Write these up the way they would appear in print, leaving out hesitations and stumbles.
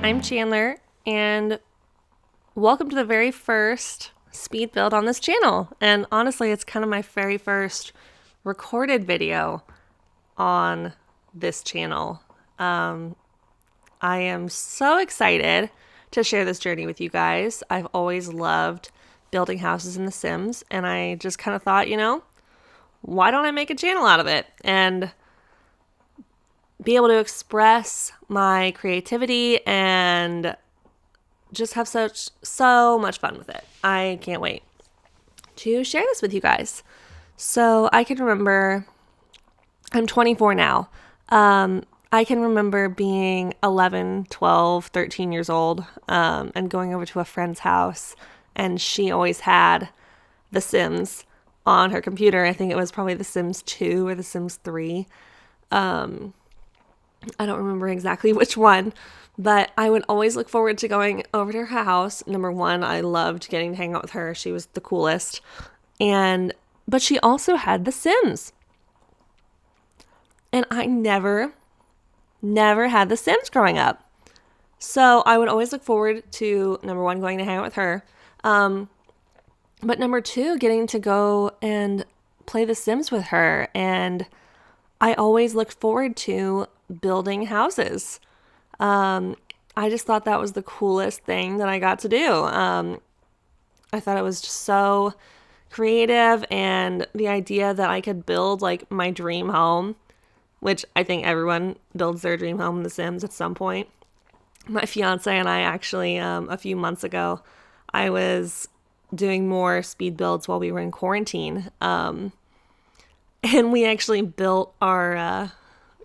I'm Chandler, and welcome to the very first speed build on this channel. And honestly, it's kind of my very first recorded video on this channel. I am so excited to share this journey with you guys. I've always loved building houses in The Sims, and I just kind of thought, why don't I make a channel out of it and be able to express my creativity and just have so much fun with it. I can't wait to share this with you guys. So I can remember, I'm 24 now. I can remember being 11, 12, 13 years old, and going over to a friend's house, and she always had The Sims on her computer. I think it was probably The Sims 2 or The Sims 3. I don't remember exactly which one, but I would always look forward to going over to her house. Number one, I loved getting to hang out with her. She was the coolest. But she also had The Sims. And I never had The Sims growing up. So I would always look forward to, number one, going to hang out with her. But number two, getting to go and play The Sims with her. And I always looked forward to building houses. I just thought that was the coolest thing that I got to do. I thought it was just so creative, and the idea that I could build like my dream home, which I think everyone builds their dream home in The Sims at some point. My fiance and I actually, a few months ago, I was doing more speed builds while we were in quarantine. And we actually built our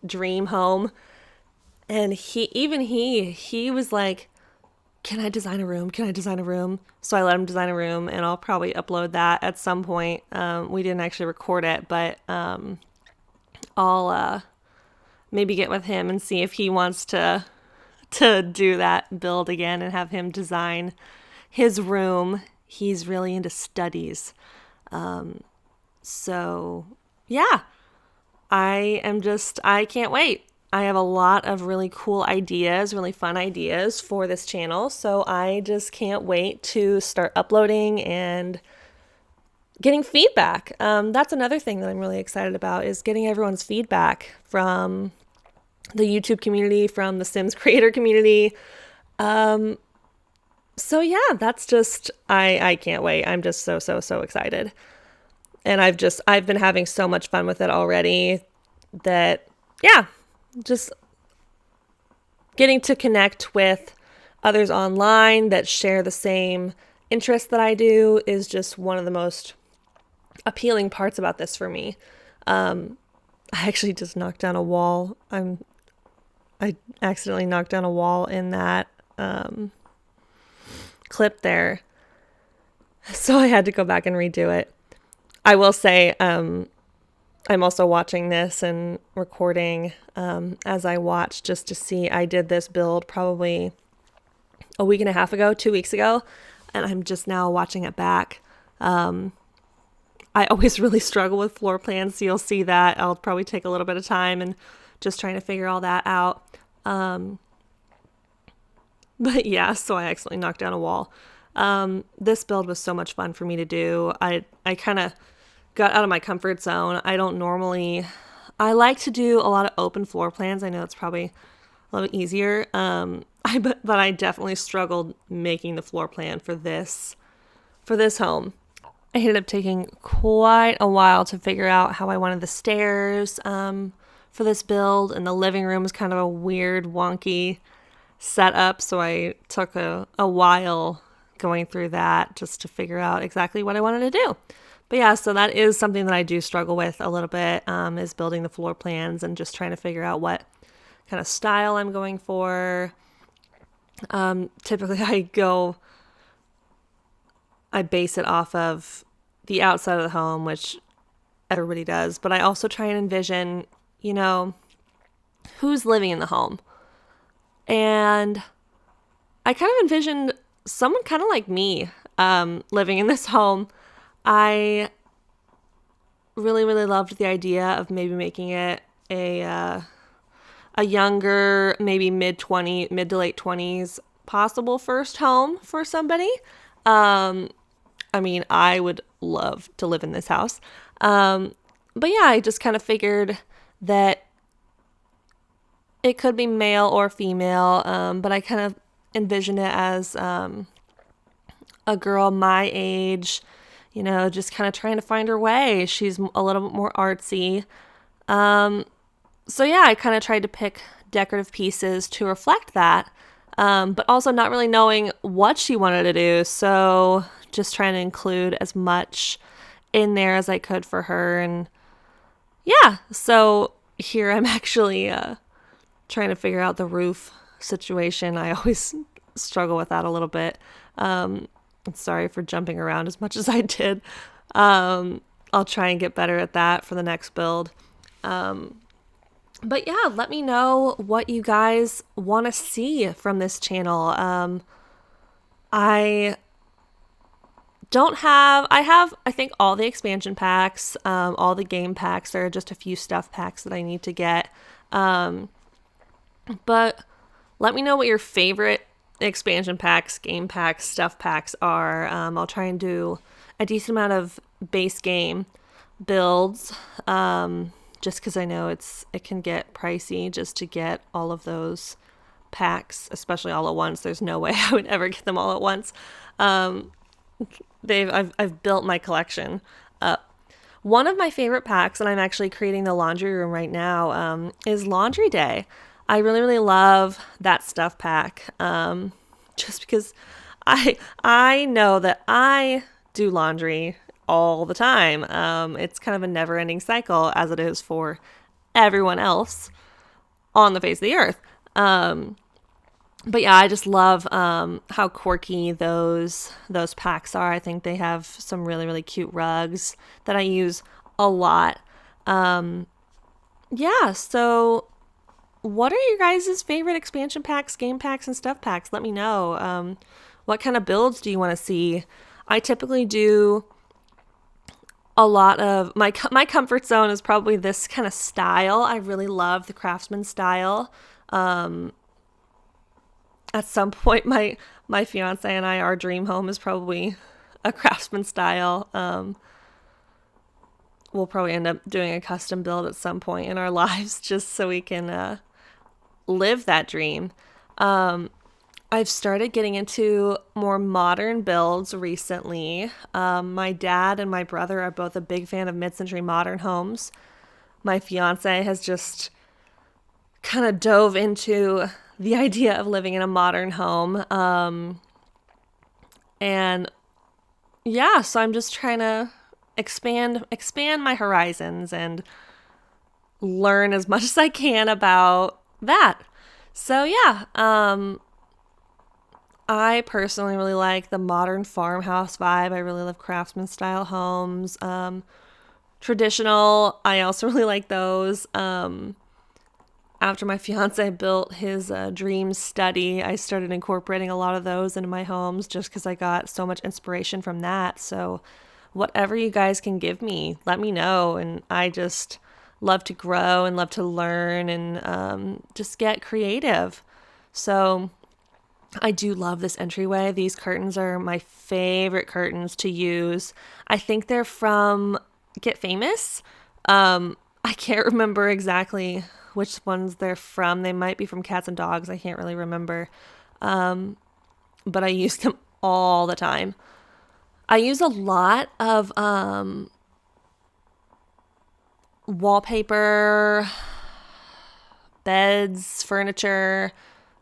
dream home, and he was like, can I design a room? So I let him design a room, and I'll probably upload that at some point. We didn't actually record it, but I'll maybe get with him and see if he wants to do that build again and have him design his room. He's really into studies. So yeah, I can't wait. I have a lot of really cool ideas, really fun ideas for this channel. So I just can't wait to start uploading and getting feedback. That's another thing that I'm really excited about, is getting everyone's feedback from the YouTube community, from the Sims creator community. So yeah, that's just, I can't wait. I'm just so excited. And I've been having so much fun with it already that, yeah, just getting to connect with others online that share the same interests that I do is just one of the most appealing parts about this for me. I actually just knocked down a wall. I accidentally knocked down a wall in that clip there, so I had to go back and redo it. I will say, I'm also watching this and recording as I watch, just to see. I did this build probably a week and a half ago, 2 weeks ago, and I'm just now watching it back. I always really struggle with floor plans, so you'll see that. I'll probably take a little bit of time and just trying to figure all that out. But yeah, so I accidentally knocked down a wall. This build was so much fun for me to do. I kind of got out of my comfort zone. I like to do a lot of open floor plans. I know it's probably a little bit easier. But I definitely struggled making the floor plan for this home. I ended up taking quite a while to figure out how I wanted the stairs for this build, and the living room was kind of a weird, wonky setup, so I took a while going through that just to figure out exactly what I wanted to do. But yeah, so that is something that I do struggle with a little bit, is building the floor plans and just trying to figure out what kind of style I'm going for. Typically I base it off of the outside of the home, which everybody does, but I also try and envision, who's living in the home. And I kind of envisioned someone kind of like me living in this home. I really loved the idea of maybe making it a a younger, maybe mid to late 20s possible first home for somebody. I mean, I would love to live in this house. But yeah, I just kind of figured that it could be male or female, but I kind of envision it as a girl my age, just kind of trying to find her way. She's a little bit more artsy. So yeah, I kind of tried to pick decorative pieces to reflect that, but also not really knowing what she wanted to do. So just trying to include as much in there as I could for her. And yeah, so here I'm actually trying to figure out the roof situation. I always struggle with that a little bit. Sorry for jumping around as much as I did. I'll try and get better at that for the next build. But yeah, let me know what you guys want to see from this channel. I have, I think, all the expansion packs, all the game packs. There are just a few stuff packs that I need to get. But let me know what your favorite expansion packs, game packs, stuff packs are. I'll try and do a decent amount of base game builds, just because I know it can get pricey just to get all of those packs, especially all at once. There's no way I would ever get them all at once. I've built my collection up. One of my favorite packs, and I'm actually creating the laundry room right now, is Laundry Day. I really, really love that stuff pack, just because I know that I do laundry all the time. It's kind of a never-ending cycle, as it is for everyone else on the face of the earth. But yeah, I just love how quirky those packs are. I think they have some really, really cute rugs that I use a lot. Yeah, so what are your guys' favorite expansion packs, game packs, and stuff packs? Let me know. What kind of builds do you want to see? I typically do a lot of my comfort zone is probably this kind of style. I really love the craftsman-style. At some point, my fiance and I, our dream home is probably a craftsman-style. We'll probably end up doing a custom build at some point in our lives just so we can live that dream. I've started getting into more modern builds recently. My dad and my brother are both a big fan of mid-century modern homes. My fiance has just kind of dove into the idea of living in a modern home. And yeah, so I'm just trying to expand my horizons and learn as much as I can about that. So yeah, I personally really like the modern farmhouse vibe. I really love craftsman style homes. Traditional, I also really like those. After my fiance built his dream study, I started incorporating a lot of those into my homes just because I got so much inspiration from that. So whatever you guys can give me, let me know. And I just love to grow and love to learn and just get creative. So I do love this entryway. These curtains are my favorite curtains to use. I think they're from Get Famous. I can't remember exactly which ones they're from. They might be from Cats and Dogs. I can't really remember. But I use them all the time. I use a lot of wallpaper, beds, furniture,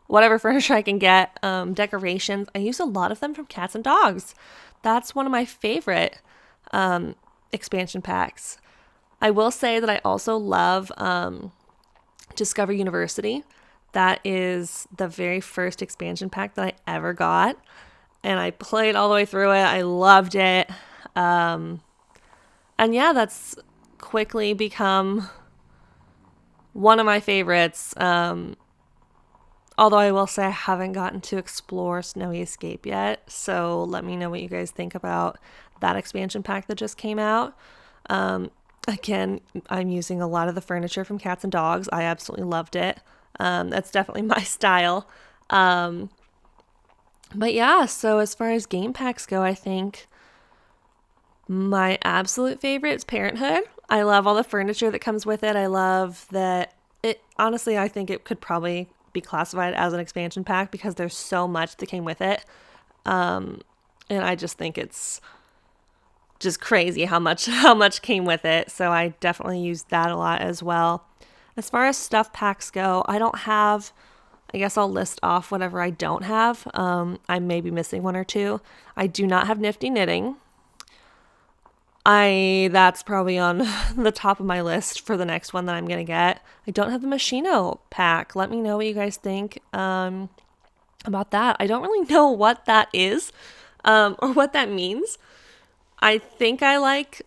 whatever furniture I can get, decorations. I use a lot of them from Cats and Dogs. That's one of my favorite expansion packs. I will say that I also love Discover University. That is the very first expansion pack that I ever got. And I played all the way through it. I loved it. And yeah, that's quickly become one of my favorites. Although I will say I haven't gotten to explore Snowy Escape yet. So let me know what you guys think about that expansion pack that just came out. Again, I'm using a lot of the furniture from Cats and Dogs. I absolutely loved it. That's definitely my style. But yeah, so as far as game packs go, I think my absolute favorite is Parenthood. I love all the furniture that comes with it. I love that it, honestly, I think it could probably be classified as an expansion pack because there's so much that came with it. And I just think it's just crazy how much came with it. So I definitely used that a lot as well. As far as stuff packs go, I don't have, I guess I'll list off whatever I don't have. I may be missing one or two. I do not have Nifty Knitting. That's probably on the top of my list for the next one that I'm gonna get. I don't have the Machino pack. Let me know what you guys think about that. I don't really know what that is or what that means. I think I like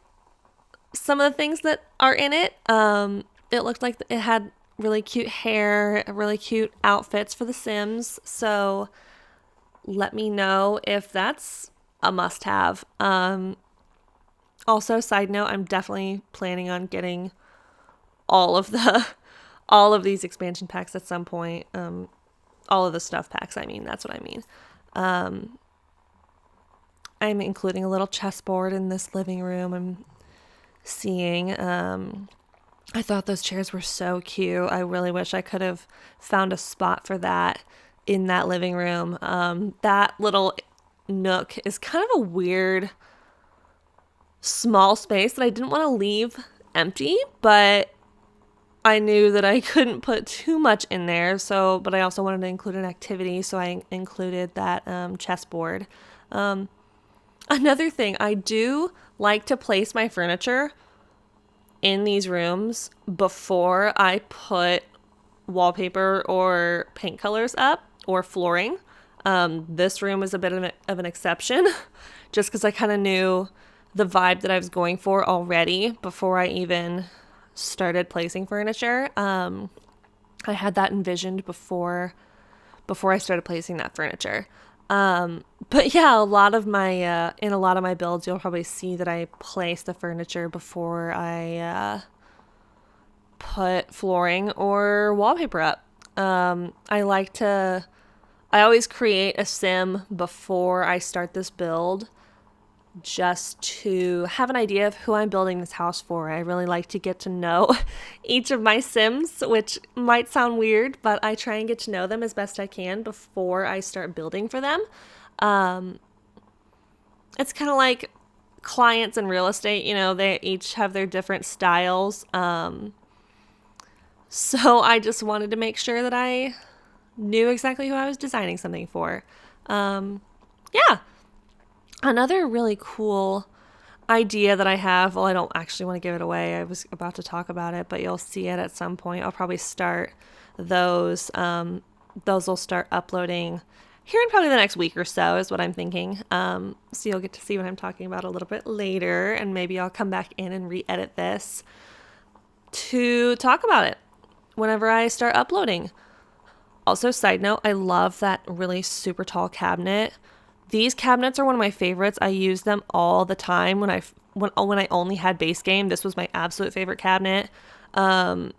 some of the things that are in it. It looked like it had really cute hair, really cute outfits for the Sims. So let me know if that's a must-have. Also, side note, I'm definitely planning on getting all of these expansion packs at some point. All of the stuff packs, I mean, that's what I mean. I'm including a little chessboard in this living room. I'm seeing. I thought those chairs were so cute. I really wish I could have found a spot for that in that living room. That little nook is kind of a weird small space that I didn't want to leave empty, but I knew that I couldn't put too much in there. So, but I also wanted to include an activity, so I included that chessboard. Another thing, I do like to place my furniture in these rooms before I put wallpaper or paint colors up or flooring. This room is a bit of an exception just because I kind of knew the vibe that I was going for already before I even started placing furniture. I had that envisioned before I started placing that furniture. But yeah, in a lot of my builds, you'll probably see that I place the furniture before I put flooring or wallpaper up. I always create a sim before I start this build just to have an idea of who I'm building this house for. I really like to get to know each of my Sims, which might sound weird, but I try and get to know them as best I can before I start building for them. It's kind of like clients in real estate, they each have their different styles. So I just wanted to make sure that I knew exactly who I was designing something for. Yeah. Another really cool idea that I have, well, I don't actually want to give it away. I was about to talk about it, but you'll see it at some point. I'll probably start those. Those will start uploading here in probably the next week or so is what I'm thinking. So you'll get to see what I'm talking about a little bit later, and maybe I'll come back in and re-edit this to talk about it whenever I start uploading. Also, side note, I love that really super tall cabinet. These cabinets are one of my favorites. I use them all the time when I only had base game. This was my absolute favorite cabinet. And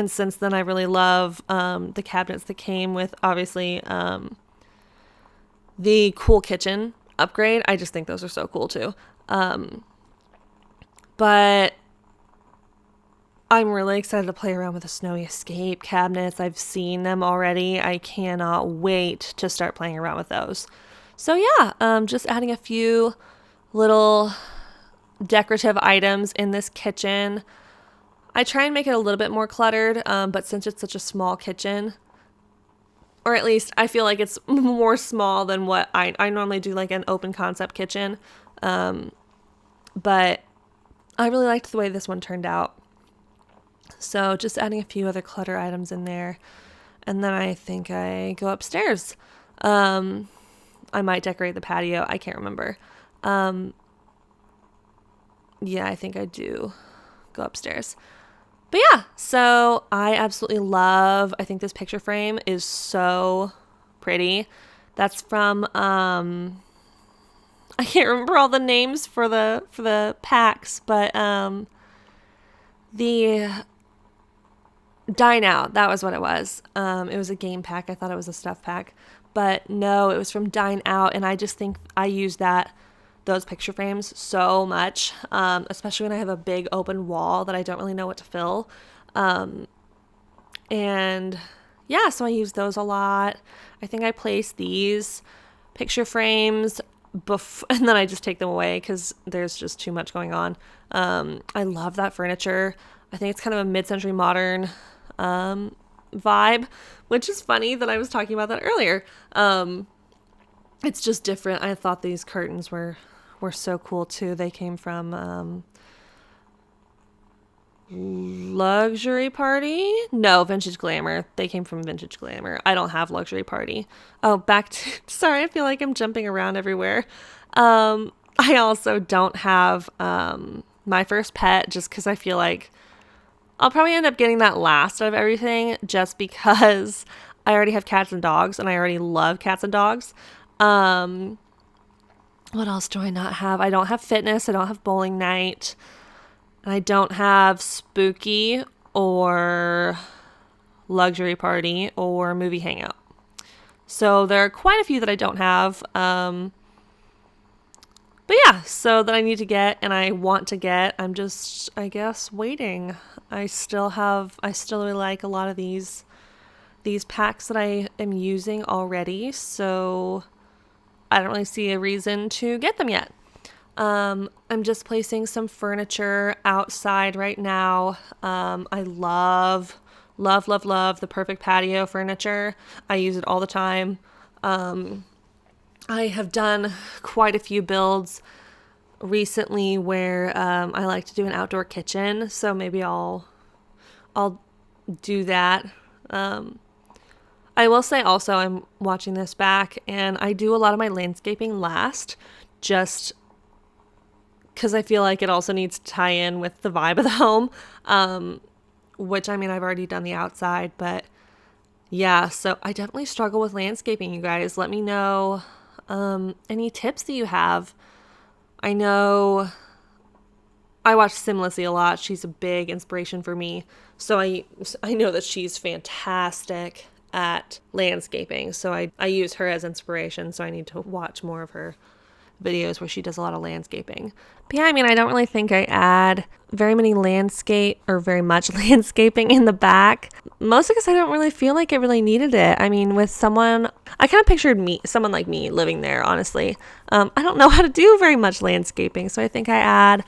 since then, I really love the cabinets that came with, obviously, the cool kitchen upgrade. I just think those are so cool too. But I'm really excited to play around with the Snowy Escape cabinets. I've seen them already. I cannot wait to start playing around with those. So yeah, just adding a few little decorative items in this kitchen. I try and make it a little bit more cluttered, but since it's such a small kitchen, or at least I feel like it's more small than what I normally do, like an open concept kitchen. But I really liked the way this one turned out. So just adding a few other clutter items in there. And then I think I go upstairs. I might decorate the patio. I can't remember. Yeah, I think I do go upstairs. But yeah, so I absolutely I think this picture frame is so pretty. That's from, I can't remember all the names for the packs, but Dine Out, that was what it was. It was a game pack. I thought it was a stuff pack, but no, it was from Dine Out, and I just think I use those picture frames so much, especially when I have a big open wall that I don't really know what to fill. And yeah, so I use those a lot. I think I place these picture frames and then I just take them away because there's just too much going on. I love that furniture. I think it's kind of a mid-century modern vibe, which is funny that I was talking about that earlier. It's just different. I thought these curtains were so cool too. They came from Luxury Party? No, Vintage Glamour. They came from Vintage Glamour. I don't have Luxury Party. Oh, sorry, I feel like I'm jumping around everywhere. I also don't have My First Pet, just because I feel like I'll probably end up getting that last out of everything, just because I already have cats and dogs, and I already love cats and dogs. What else do I not have? I don't have Fitness. I don't have Bowling Night. And I don't have Spooky or Luxury Party or Movie Hangout. So there are quite a few that I don't have. But yeah, so that I need to get and I want to get. I'm just, I guess, waiting. I still really like a lot of these packs that I am using already. So I don't really see a reason to get them yet. I'm just placing some furniture outside right now. I love the Perfect Patio furniture. I use it all the time. I have done quite a few builds recently where I like to do an outdoor kitchen, so maybe I'll do that. I will say also, I'm watching this back, and I do a lot of my landscaping last, just because I feel like it also needs to tie in with the vibe of the home, which, I mean, I've already done the outside, but yeah, so I definitely struggle with landscaping, you guys. Let me know any tips that you have. I know I watch Simlessy a lot. She's a big inspiration for me, so I know that she's fantastic at landscaping, so I use her as inspiration, so I need to watch more of her videos where she does a lot of landscaping. But yeah, I mean, I don't really think I add very much landscaping in the back, mostly because I don't really feel like it really needed it. I mean, with someone, I kind of pictured someone like me living there, honestly. I don't know how to do very much landscaping, so I think I add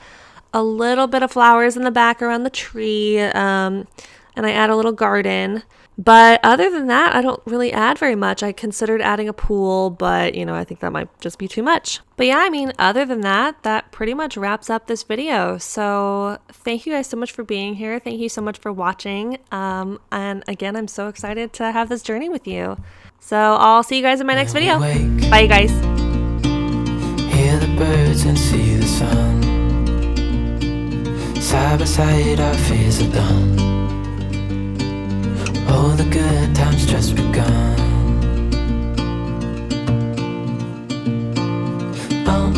a little bit of flowers in the back around the tree, and I add a little garden. But other than that, I don't really add very much. I considered adding a pool, but, I think that might just be too much. But yeah, I mean, other than that, that pretty much wraps up this video. So thank you guys so much for being here. Thank you so much for watching. And again, I'm so excited to have this journey with you. So I'll see you guys in my next video. Bye, you guys. Hear the birds and see the sun. Side by side, our fears are done. Oh, the good times just begun. Oh,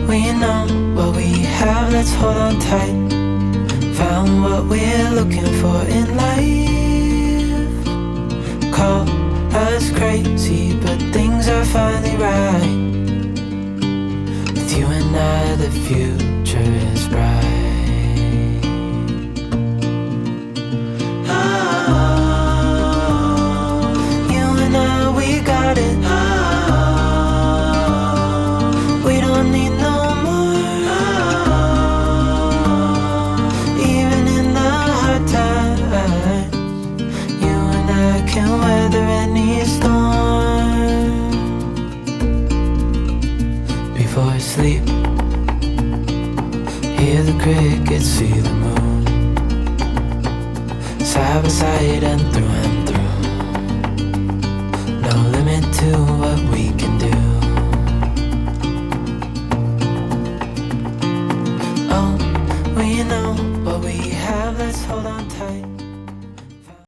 we know what we have, let's hold on tight. Found what we're looking for in life. Call us crazy, but things are finally right. With you and I, the future is bright. We don't need no more. Even in the hard times, you and I can weather any storm. Before I sleep, hear the crickets, see the moon. Side by side and through and through.